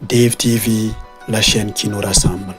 Dave TV, la chaîne qui nous rassemble.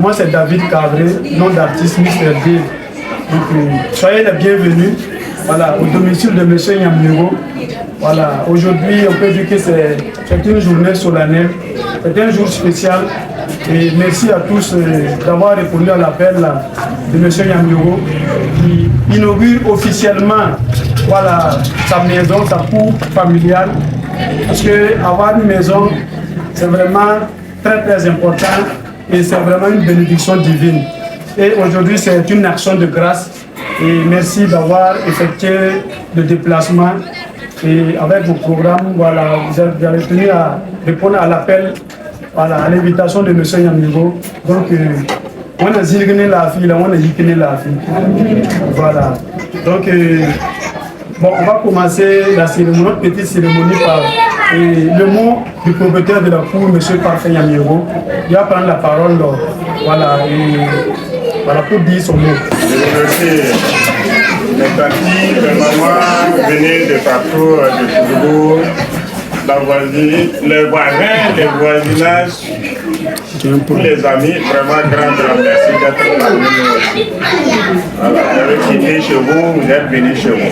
Moi c'est David Cabré, nom d'artiste Mr. Dave. Donc, soyez les bienvenus voilà, au domicile de M. Nyamniro. Voilà, aujourd'hui on peut dire que c'est une journée solennelle, c'est un jour spécial. Et merci à tous d'avoir répondu à l'appel de M. Nyamniro qui inaugure officiellement voilà, sa maison, sa cour familiale. Parce qu'avoir une maison, c'est vraiment très important. Et c'est vraiment une bénédiction divine. Et aujourd'hui, c'est une action de grâce. Et merci d'avoir effectué le déplacement. Et avec vos programmes, voilà, vous avez tenu à répondre à l'appel, voilà, à l'invitation de M. Nyamniro. Donc, on a zilgné la fille, on a yikné la fille. Voilà. Donc, bon, on va commencer la cérémonie, notre petite cérémonie par le mot du propriétaire de la cour, M. Parfait Nyamniro. Il va prendre la parole, voilà, voilà, pour dire son mot. Je remercie mes tantis, mes mamans, venus de partout, de Toulou, la voisine, les voisins, les voisinages, tous les amis, vraiment grand merci d'être parmi nous. Voilà, j'avais quitté chez vous, vous êtes venus chez vous.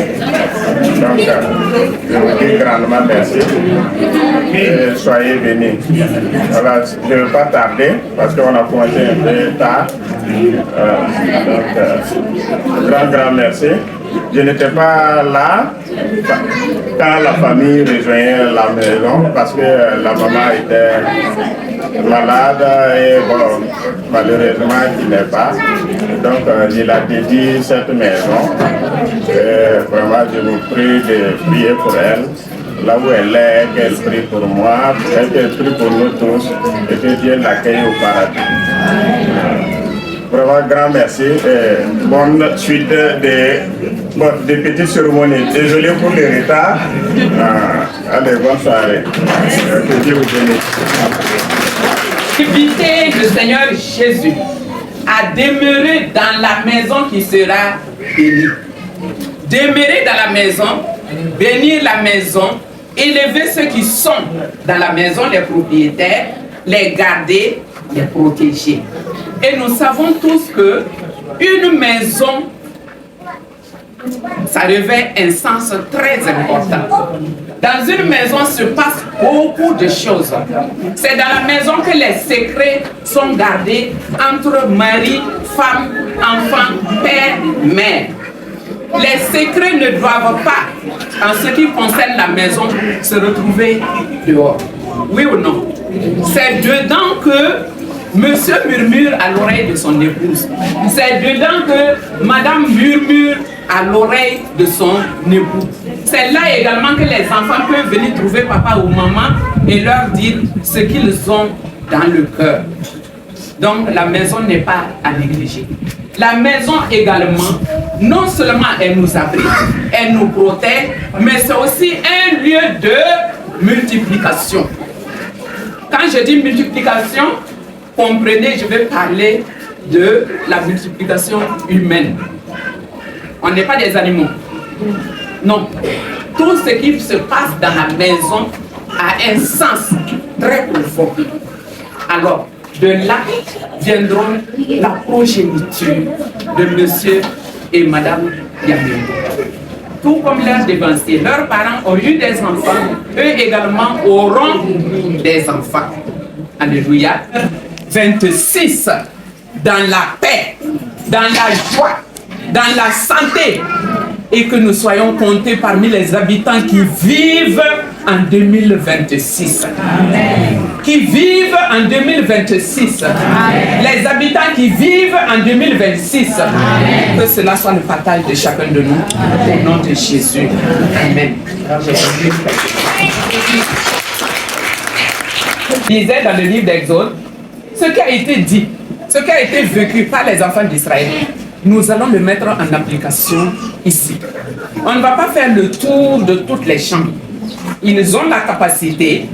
Donc, je vous dis grandement merci. Et soyez venus. Voilà, je ne vais pas tarder parce qu'on a commencé un peu tard. Grand merci. Je n'étais pas là quand la famille rejoignait la maison parce que la maman était malade et bon, malheureusement il n'est pas. Donc il a dédié cette maison. Et vraiment je vous prie de prier pour elle. Là où elle est, qu'elle prie pour moi, qu'elle prie pour nous tous et que Dieu l'accueille au paradis. Vraiment grand merci et bonne suite des petites cérémonies. Désolé pour le retard. Allez, bonne soirée. Que Dieu vous bénisse. Invitez le Seigneur Jésus à demeurer dans la maison qui sera bénie. Demeurer dans la maison, bénir la maison, élever ceux qui sont dans la maison, les propriétaires, les garder, les protéger. Et nous savons tous que une maison, ça revêt un sens très important. Dans une maison se passe beaucoup de choses. C'est dans la maison que les secrets sont gardés entre mari, femme, enfant, père, mère. Les secrets ne doivent pas, en ce qui concerne la maison, se retrouver dehors. Oui ou non? C'est dedans que monsieur murmure à l'oreille de son épouse. C'est dedans que madame murmure à l'oreille de son époux. C'est là également que les enfants peuvent venir trouver papa ou maman et leur dire ce qu'ils ont dans le cœur. Donc la maison n'est pas à négliger. La maison également, non seulement elle nous abrite, elle nous protège, mais c'est aussi un lieu de multiplication. Quand je dis multiplication, comprenez, je vais parler de la multiplication humaine. On n'est pas des animaux. Non. Tout ce qui se passe dans la maison a un sens très profond. Alors, De là viendront la progéniture de monsieur et madame Yamé. Tout comme leurs dévanciers, leurs parents ont eu des enfants, eux également auront des enfants. Alléluia. 26. Dans la paix, dans la joie, dans la santé, et que nous soyons comptés parmi les habitants qui vivent en 2026. Amen. Qui vivent en 2026. Amen. Les habitants qui vivent en 2026. Amen. Que cela soit le partage de chacun de nous. Amen. Au nom de Jésus. Amen. Je disais dans le livre d'Exode, ce qui a été dit, ce qui a été vécu par les enfants d'Israël, nous allons le mettre en application ici. On ne va pas faire le tour de toutes les chambres. Ils ont la capacité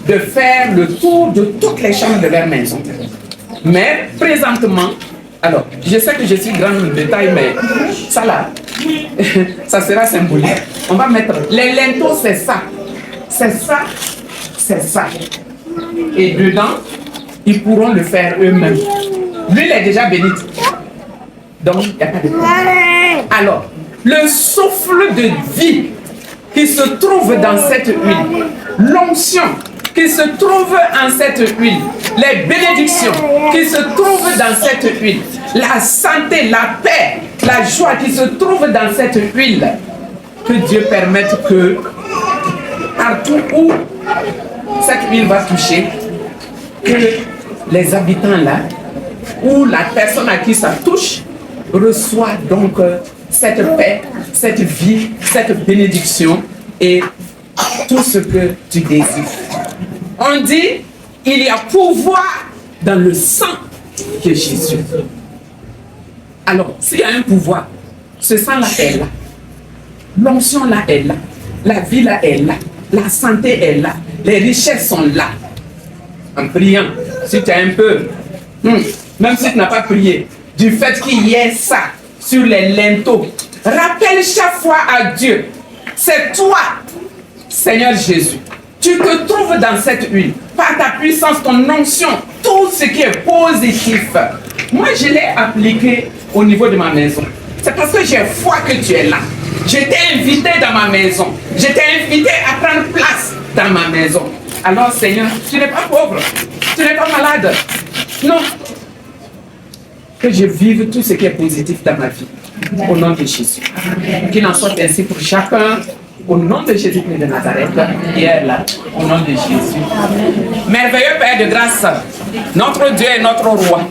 de faire le tour de toutes les chambres de leur maison. Mais présentement, alors, je sais que je suis grande en détail, mais ça là, ça sera symbolique. On va mettre les linteaux, c'est ça. C'est ça, c'est ça. Et dedans, ils pourront le faire eux-mêmes. L'huile est déjà bénite. Donc, il n'y a pas de problème. Alors, le souffle de vie qui se trouve dans cette huile, l'onction qui se trouve en cette huile, les bénédictions qui se trouvent dans cette huile, la santé, la paix, la joie qui se trouve dans cette huile, que Dieu permette que partout où cette huile va toucher, que les habitants là, ou la personne à qui ça touche, reçoit donc cette paix, cette vie, cette bénédiction et tout ce que tu désires. On dit, il y a pouvoir dans le sang de Jésus. Alors, s'il y a un pouvoir, ce sang-là est là. L'onction là est là. La vie là est là. La santé est là. Les richesses sont là. En priant, si tu as un peu, même si tu n'as pas prié, du fait qu'il y ait ça sur les linteaux, rappelle chaque fois à Dieu, c'est toi, Seigneur Jésus. Tu te trouves dans cette huile, par ta puissance, ton onction, tout ce qui est positif. Moi, je l'ai appliqué au niveau de ma maison. C'est parce que j'ai foi que tu es là. Je t'ai invité dans ma maison. Je t'ai invité à prendre place dans ma maison. Alors, Seigneur, tu n'es pas pauvre. Tu n'es pas malade. Non. Que je vive tout ce qui est positif dans ma vie. Au nom de Jésus. Qu'il en soit ainsi pour chacun. Au nom de Jésus-Christ de Nazareth, hier là, au nom de Jésus. Merveilleux Père de grâce, notre Dieu et notre Roi,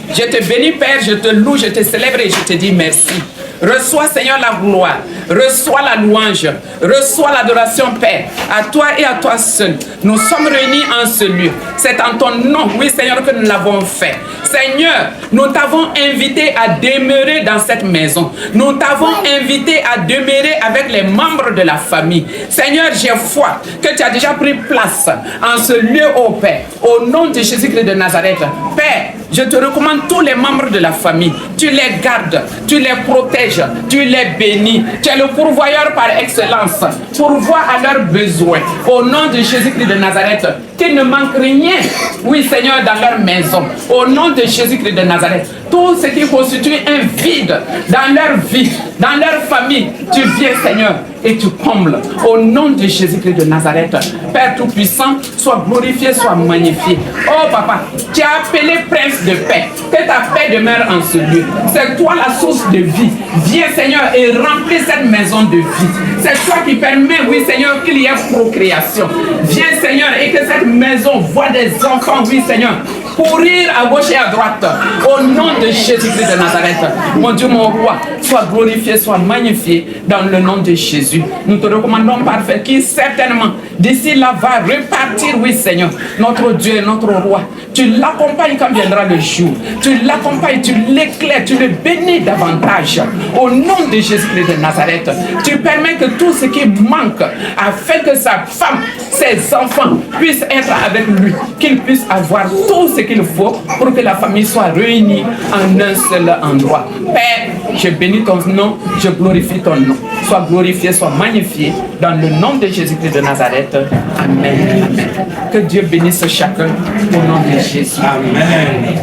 je te bénis Père, je te loue, je te célèbre et je te dis merci. Reçois Seigneur la gloire, reçois la louange, reçois l'adoration Père, à toi et à toi seul. Nous sommes réunis en ce lieu. C'est en ton nom, oui Seigneur, que nous l'avons fait. Seigneur, nous t'avons invité à demeurer dans cette maison. Nous t'avons invité à demeurer avec les membres de la famille. Seigneur, j'ai foi que tu as déjà pris place en ce lieu, ô Père. Au nom de Jésus-Christ de Nazareth, Père, je te recommande tous les membres de la famille. Tu les gardes, tu les protèges, tu les bénis. Tu es le pourvoyeur par excellence. Pourvois à leurs besoins. Au nom de Jésus-Christ de Nazareth, qu'il ne manque rien, oui Seigneur, dans leur maison. Au nom de Jésus-Christ de Nazareth, tout ce qui constitue un vide dans leur vie, dans leur famille, tu viens Seigneur et tu combles. Au nom de Jésus-Christ de Nazareth, Père Tout-Puissant, sois glorifié, sois magnifié. Oh Papa, tu as appelé Prince de paix. Que ta paix demeure en ce lieu. C'est toi la source de vie. Viens Seigneur et remplis cette maison de vie. C'est toi qui permets, oui Seigneur, qu'il y ait procréation. Viens Seigneur et que cette maison voit des enfants, oui Seigneur, courir à gauche et à droite. Au nom de Jésus-Christ de Nazareth. Mon Dieu, mon roi, sois glorifié, sois magnifié dans le nom de Jésus. Nous te recommandons parfait qui certainement d'ici là va repartir, oui Seigneur, notre Dieu et notre roi. Tu l'accompagnes quand viendra le jour. Tu l'accompagnes, tu l'éclaires, tu le bénis davantage. Au nom de Jésus-Christ de Nazareth, tu permets que tout ce qui manque, afin que sa femme, ses enfants puissent être avec lui, qu'ils puissent avoir tout ce qu'il faut pour que la famille soit réunie en un seul endroit. Père, je bénis ton nom, je glorifie ton nom. soit glorifié, soit magnifié. Dans le nom de Jésus-Christ de Nazareth. Amen. Amen. Que Dieu bénisse chacun au nom de Jésus. Amen.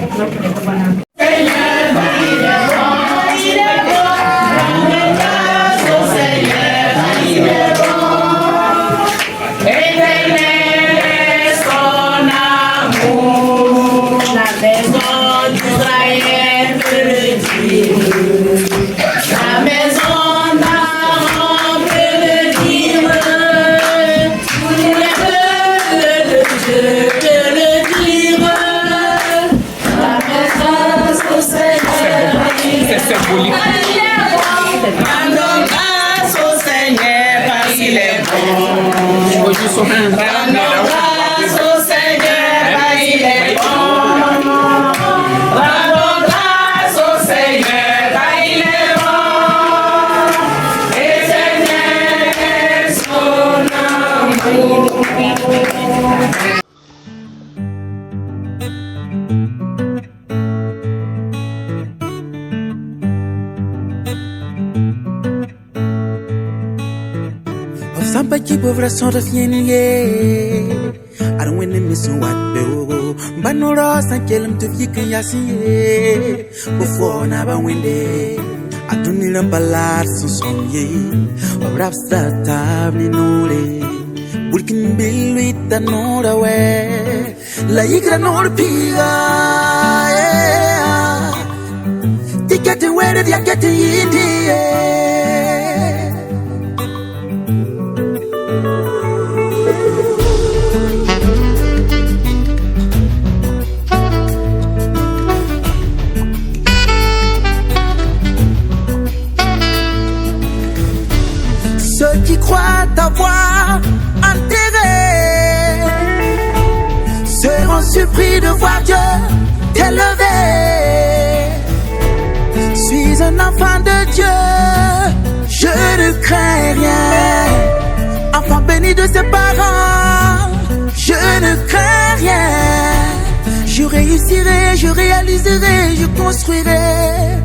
Sampai kibo vrason rafien ye Aran wene misun wat bewo Banoro san kelem tu fikin yasin ye Before na ba wende Aduni na balar sun son ye Rap sta tabli nore Bulkin bilwi ta nora we La yigra nora piga Tikete were dia kete yindi Ceux qui croient t'avoir enterré seront surpris de voir Dieu t'élever. Suis un enfant de Dieu, je ne crains rien. Enfant béni de ses parents, je ne crains rien. Je réussirai, je réaliserai, je construirai.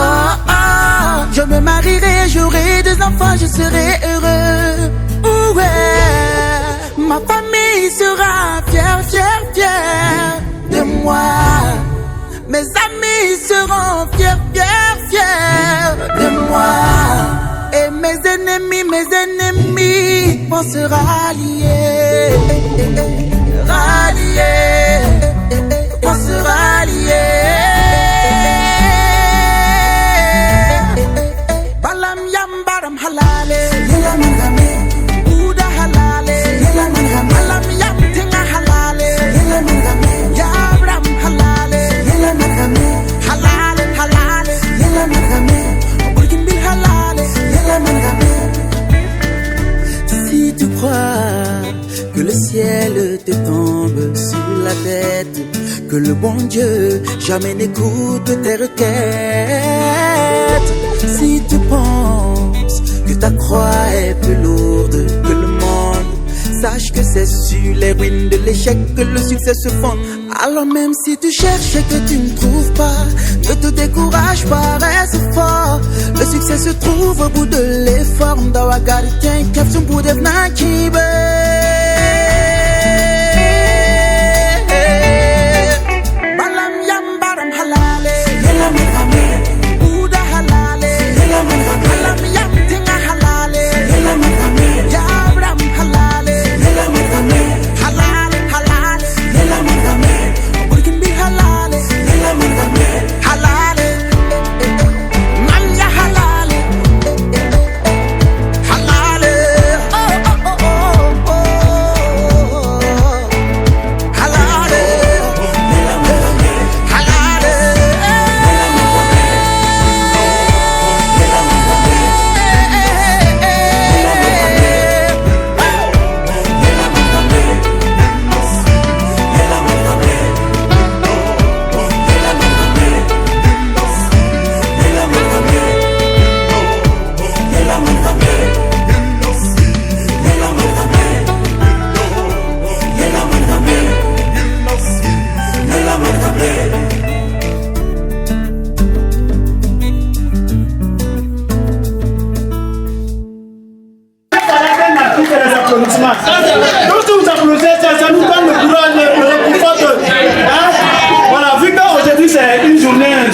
Oh, oh, je me marierai, j'aurai des enfants, je serai heureux. Ouais, ma famille sera fière, fière, fière de moi. Mes amis seront fiers, fiers, fiers de moi. Et mes ennemis vont se rallier, rallier, vont se rallier. Balam yam baram halale, yela mangame, Buddha halale, yela mangame, balam yam tinga halale, yela mangame, Yabram halale, yela mangame, halale, halale, yela mangame, Burkin bil halale, yela mangame. Si tu crois que le ciel te tombe sur la tête, que le bon Dieu jamais n'écoute tes requêtes. Si tu penses que ta croix est plus lourde que le monde, sache que c'est sur les ruines de l'échec que le succès se fonde. Alors même si tu cherches et que tu ne trouves pas, ne te décourage pas, reste fort. Le succès se trouve au bout de l'effort. M'dawagari tiens, caption pour devenir qui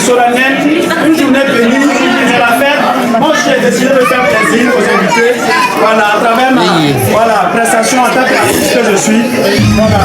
solennelle, une journée bénie, c'est la fête. Moi, j'ai décidé de faire plaisir aux invités. Voilà, à travers ma prestation en tant qu'artiste que je suis. Voilà.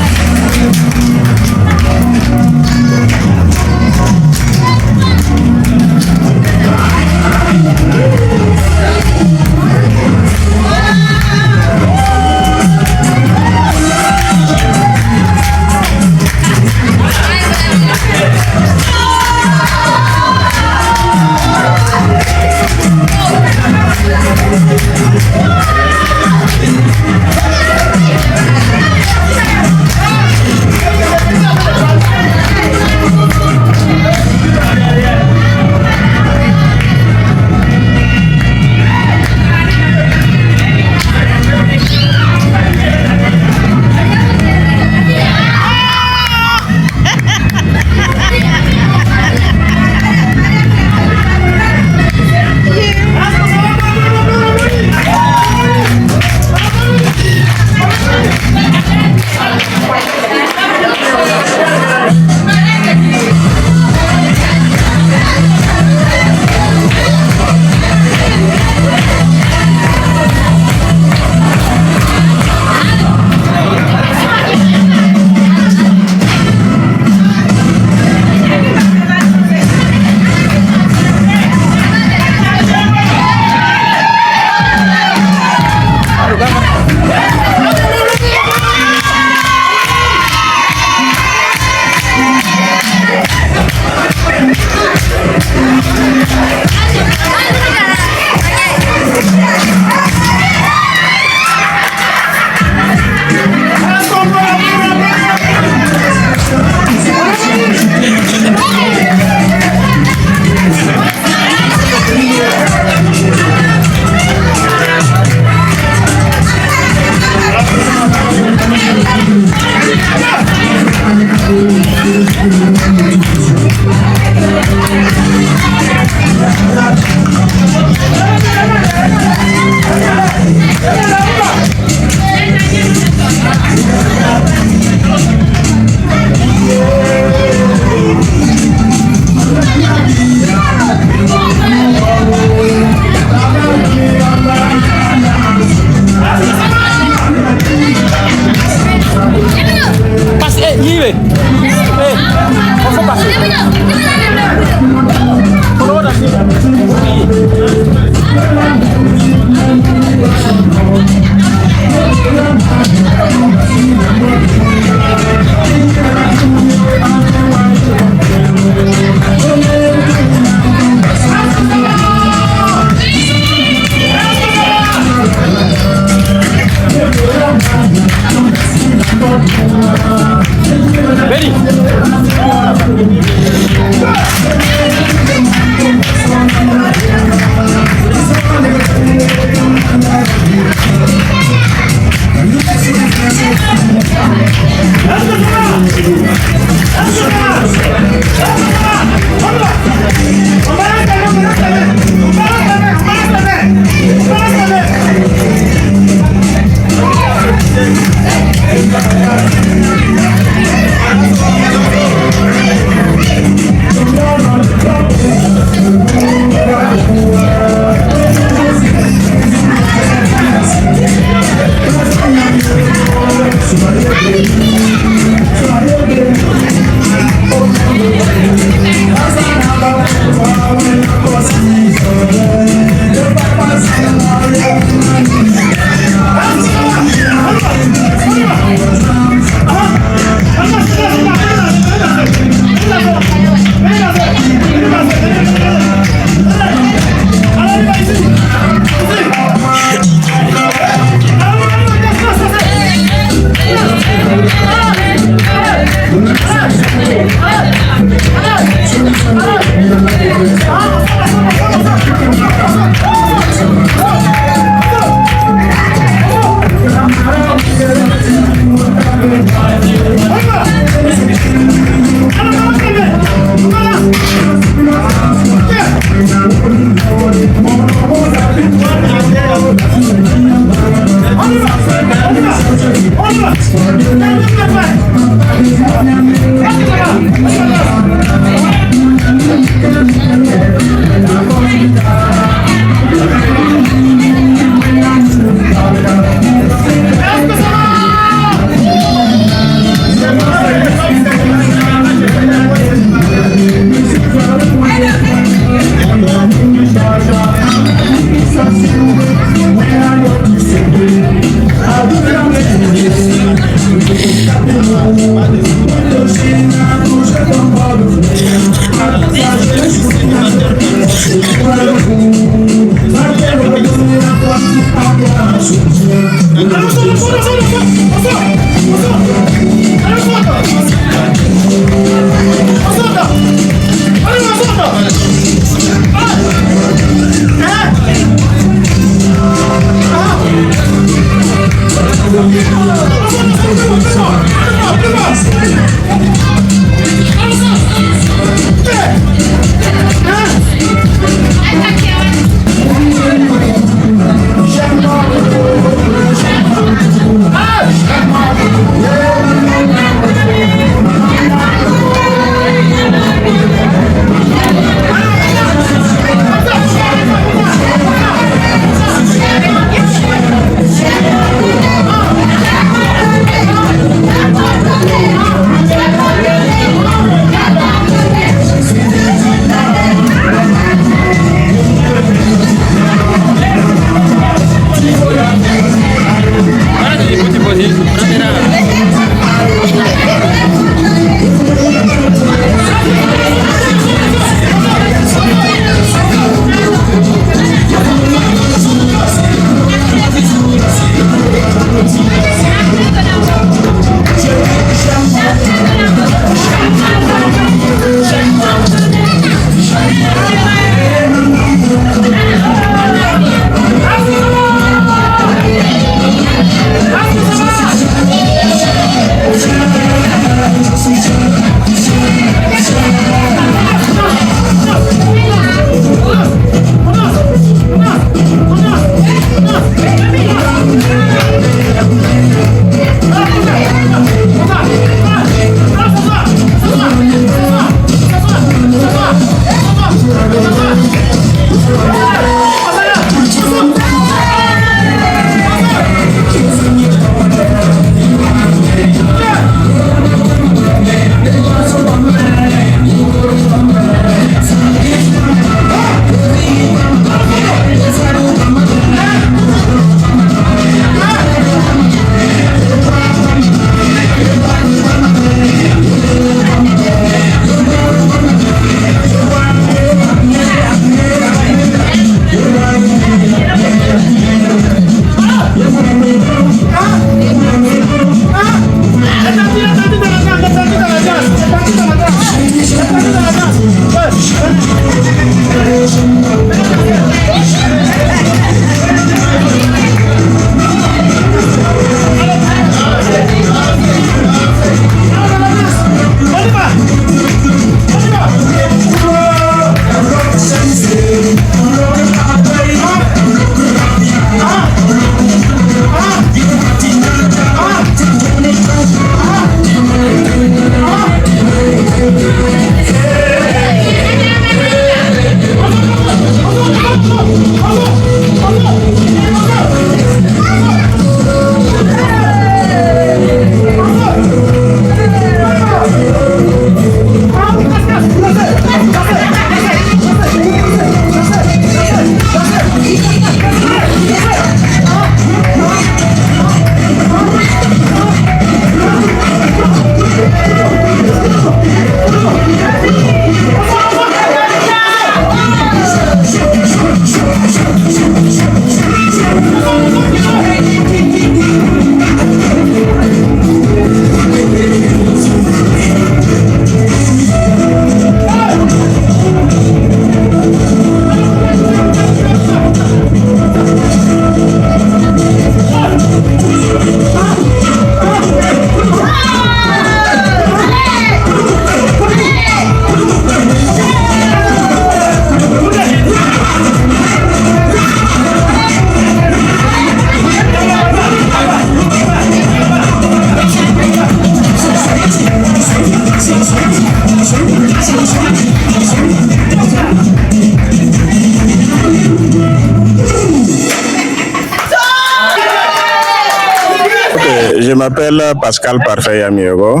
Je m'appelle Pascal Parfait Yamiogo.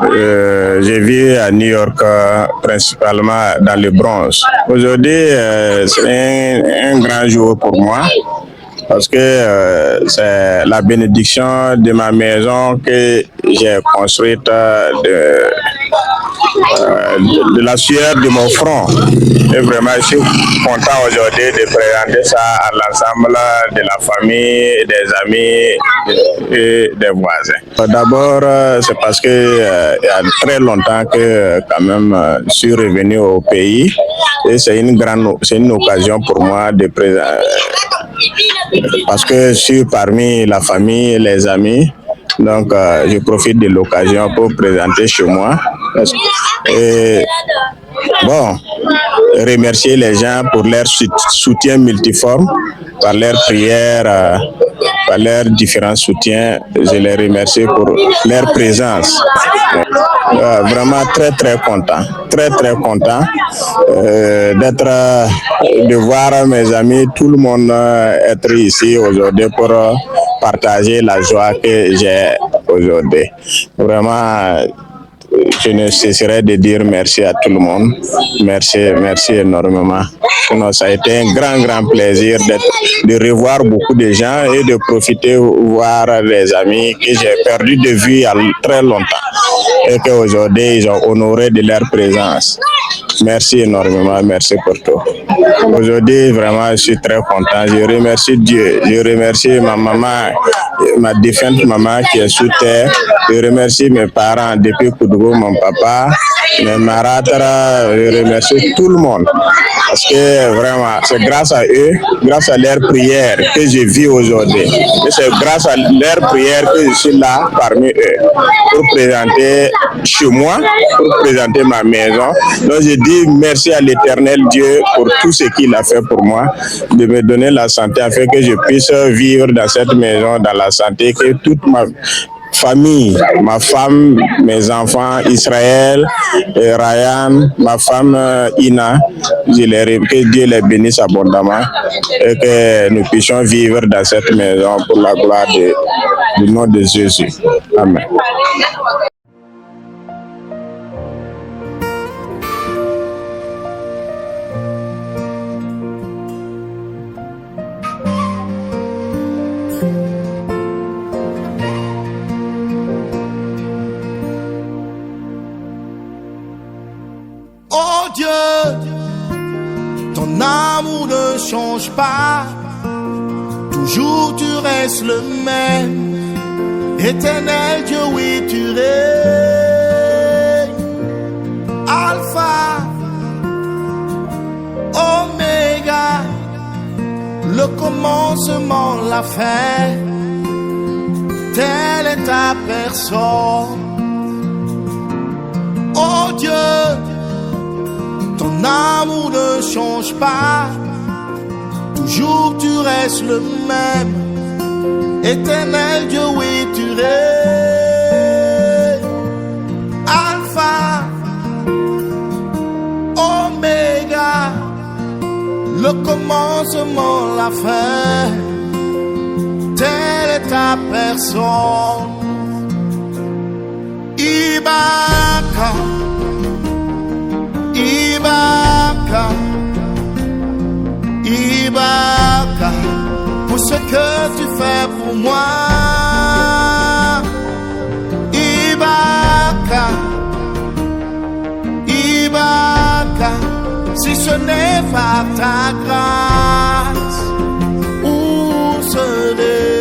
Je vis à New York, principalement dans le Bronx. Aujourd'hui, c'est un grand jour pour moi parce que c'est la bénédiction de ma maison que j'ai construite de la sueur de mon front. Et vraiment, je suis content aujourd'hui de présenter ça à l'ensemble de la famille, des amis et des voisins. D'abord, c'est parce que il y a très longtemps que quand même je suis revenu au pays et c'est une occasion pour moi de présenter parce que je suis parmi la famille et les amis. Donc, je profite de l'occasion pour présenter chez moi. Et bon, remercier les gens pour leur soutien multiforme, par leurs prières, par leurs différents soutiens. Je les remercie pour leur présence. Vraiment très content de voir mes amis, tout le monde être ici aujourd'hui pour partager la joie que j'ai aujourd'hui. Vraiment, je ne cesserai de dire merci à tout le monde. Merci énormément. Sinon, ça a été un grand plaisir de revoir beaucoup de gens et de profiter voir les amis que j'ai perdu de vue il y a très longtemps et qu'aujourd'hui ils ont honoré de leur présence. Merci énormément, merci pour tout. Aujourd'hui, vraiment, je suis très content. Je remercie Dieu. Je remercie ma maman, ma défunte maman qui est sous terre. Je remercie mes parents depuis Koudougou, mon papa, mes maratara. Je remercie tout le monde. Parce que vraiment, c'est grâce à eux, grâce à leurs prières que je vis aujourd'hui. Et c'est grâce à leurs prières que je suis là parmi eux pour présenter chez moi, pour présenter ma maison. Donc je dis merci à l'Éternel Dieu pour tout ce qu'il a fait pour moi, de me donner la santé afin que je puisse vivre dans cette maison, dans la santé, que toute ma famille, ma femme, mes enfants, Israël, Ryan, ma femme Ina, que Dieu les bénisse abondamment et que nous puissions vivre dans cette maison pour la gloire du nom de Jésus. Amen. Oh Dieu, ton amour ne change pas, toujours tu restes le même. Éternel Dieu, oui tu règnes. Alpha, Oméga, le commencement, la fin, telle est ta personne. Oh Dieu, ton amour ne change pas, toujours tu restes le même. Éternel Dieu, oui tu règnes. Alpha, Oméga, le commencement, la fin, telle est ta personne. Ibaka, Ibaka, Ibaka, pour ce que tu fais pour moi. Ibaka, Ibaka, si ce n'est pas ta grâce, où serais-je?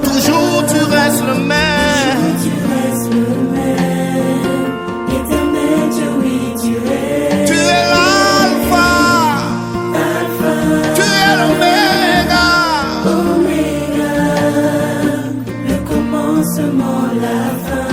Toujours tu restes le même. Éternel Dieu, oui tu es. Tu es là la fin.